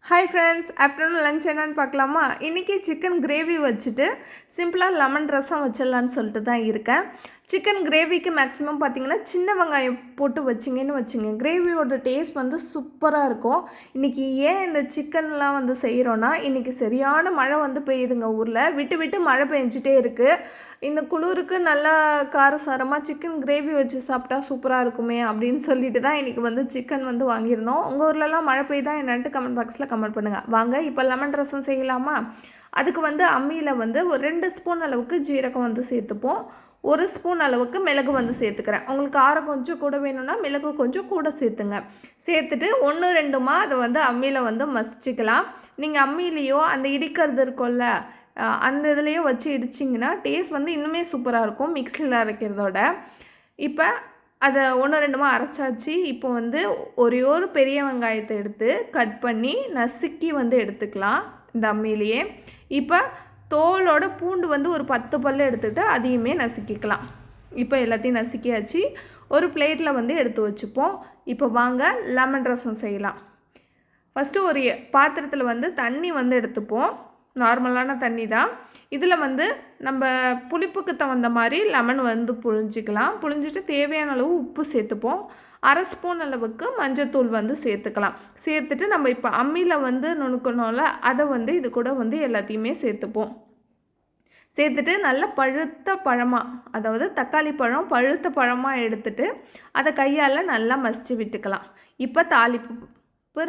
Hi friends, afternoon lunch என்னன்னு பார்க்கலாமா? இன்றைக்கி சிக்கன் கிரேவி வச்சுட்டு சிம்பிளாக லெமன் ரசம் வச்சிடலான்னு சொல்லிட்டு தான் இருக்கேன். சிக்கன் கிரேவிக்கு மேக்ஸிமம் பார்த்திங்கன்னா சின்ன வெங்காயம் போட்டு வச்சிங்கன்னு வச்சுங்க, கிரேவியோட டேஸ்ட் வந்து சூப்பராக இருக்கும். இன்றைக்கி ஏன் இந்த சிக்கன்லாம் வந்து செய்கிறோன்னா, இன்றைக்கி சரியான மழை வந்து பெய்யுதுங்க ஊரில். விட்டு விட்டு மழை பெஞ்சிட்டே இருக்குது. இந்த குளிருக்கு நல்லா காரசாரமாக சிக்கன் கிரேவி வச்சு சாப்பிட்டா சூப்பராக இருக்குமே அப்படின்னு சொல்லிட்டு தான் இன்றைக்கி வந்து சிக்கன் வந்து வாங்கியிருந்தோம். உங்கள் ஊர்லலாம் மழை பெய்யுதா என்னன்ட்டு கமெண்ட் பாக்ஸில் கமெண்ட் பண்ணுங்கள். வாங்க இப்போ லெமன் ரசம் செய்யலாமா? அதுக்கு வந்து அம்மியில் வந்து ஒரு 2 ஸ்பூன் அளவுக்கு ஜீரகம் வந்து சேர்த்துப்போம். 1 ஸ்பூன் அளவுக்கு மிளகு வந்து சேர்த்துக்கிறேன். உங்களுக்கு காரம் கொஞ்சம் கூட வேணும்னா மிளகு கொஞ்சம் கூட சேர்த்துங்க. சேர்த்துட்டு 1 2மா அதை வந்து அம்மியில் வந்து மசிச்சுக்கலாம். நீங்கள் அம்மியிலையோ அந்த இடிக்கிறது இருக்கும்ல, அந்த இதுலேயோ வச்சு இடிச்சிங்கன்னா டேஸ்ட் வந்து இன்னுமே சூப்பராக இருக்கும் மிக்ஸியில் அரைக்கிறதோட. இப்போ அதை 1 2மா அரைச்சாச்சு. இப்போ வந்து ஒரே ஒரு பெரிய வெங்காயத்தை எடுத்து கட் பண்ணி நசுக்கி வந்து எடுத்துக்கலாம் இந்த அம்மியிலேயே. இப்போ தோலோட பூண்டு வந்து ஒரு 10 பல் எடுத்துகிட்டு அதையுமே நசுக்கிக்கலாம். இப்போ எல்லாத்தையும் நசுக்கியாச்சு. ஒரு பிளேட்டில் வந்து எடுத்து வச்சுப்போம். இப்போ வாங்க லெமன் ரசம் செய்யலாம். ஃபஸ்ட்டு ஒரு பாத்திரத்தில் வந்து தண்ணி வந்து எடுத்துப்போம். நார்மலான தண்ணி தான். இதில் வந்து நம்ம புளிப்புக்கு தகுந்த மாதிரி லெமன் வந்து புழிஞ்சிக்கலாம். புழிஞ்சிட்டு தேவையான அளவு உப்பு சேர்த்துப்போம். 1/2 ஸ்பூன் அளவுக்கு மஞ்சத்தூள் வந்து சேர்த்துக்கலாம். சேர்த்துட்டு நம்ம இப்போ அம்மியில் வந்து நுணுக்கணும்ல, அதை வந்து இது கூட வந்து எல்லாத்தையுமே சேர்த்துப்போம். சேர்த்துட்டு நல்ல பழுத்த பழமாக, அதாவது தக்காளி பழம் பழுத்த பழமாக எடுத்துட்டு அதை கையால் நல்லா மசிச்சு விட்டுக்கலாம். இப்போ தாளிப்பு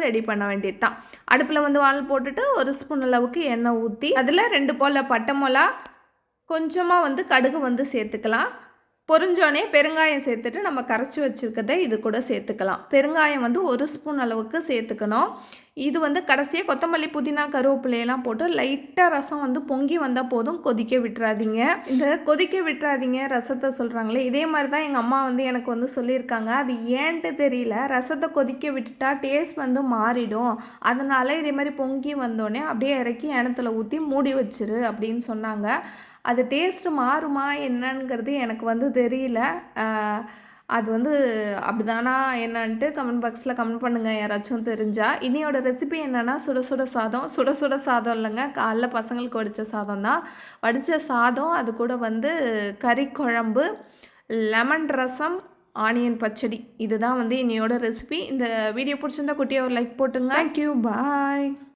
ரெடி பண்ண வேண்டியது தான். அடுப்பில் வந்து வானல் போட்டுட்டு 1 ஸ்பூன் அளவுக்கு எண்ணெய் ஊற்றி அதில் 2 போல் பட்டை மிளகா, கொஞ்சமாக வந்து கடுகு வந்து சேர்த்துக்கலாம். பொரிஞ்சோடனே பெருங்காயம் சேர்த்துட்டு நம்ம கரைச்சி வச்சுருக்கதை இது கூட சேர்த்துக்கலாம். பெருங்காயம் வந்து 1 ஸ்பூன் அளவுக்கு சேர்த்துக்கணும். இது வந்து கடைசியாக கொத்தமல்லி, புதினா, கருவேப்பிலையெல்லாம் போட்டு லைட்டாக ரசம் வந்து பொங்கி வந்தால் போதும், கொதிக்க விட்டுறாதீங்க. இந்த கொதிக்க விட்டுறாதீங்க ரசத்தை சொல்கிறாங்களே, இதே மாதிரி தான் எங்கள் அம்மா வந்து எனக்கு வந்து சொல்லியிருக்காங்க. அது ஏன்ட்டு தெரியல, ரசத்தை கொதிக்க விட்டுட்டா டேஸ்ட் வந்து மாறிடும், அதனால் இதே மாதிரி பொங்கி வந்தோடனே அப்படியே இறக்கி எண்ணத்தில் ஊற்றி மூடி வச்சிரு அப்படின்னு சொன்னாங்க. அது டேஸ்ட்டு மாறுமா என்னங்கிறது எனக்கு வந்து தெரியல. அது வந்து அப்படிதானா என்னன்ட்டு கமெண்ட் பாக்ஸில் கமெண்ட் பண்ணுங்கள் யாராச்சும் தெரிஞ்சால். இன்னையோட ரெசிபி என்னென்னா சுட சுட சாதம். சுட சுட சாதம் இல்லைங்க, காலைல பசங்களுக்கு வடித்த சாதம் தான். வடித்த சாதம், அது கூட வந்து கறி குழம்பு, லெமன் ரசம், ஆனியன் பச்சடி. இதுதான் வந்து இன்னையோட ரெசிபி. இந்த வீடியோ பிடிச்சிருந்தா குட்டியாக ஒரு லைக் போட்டுங்க. தேங்க்யூ, பாய்.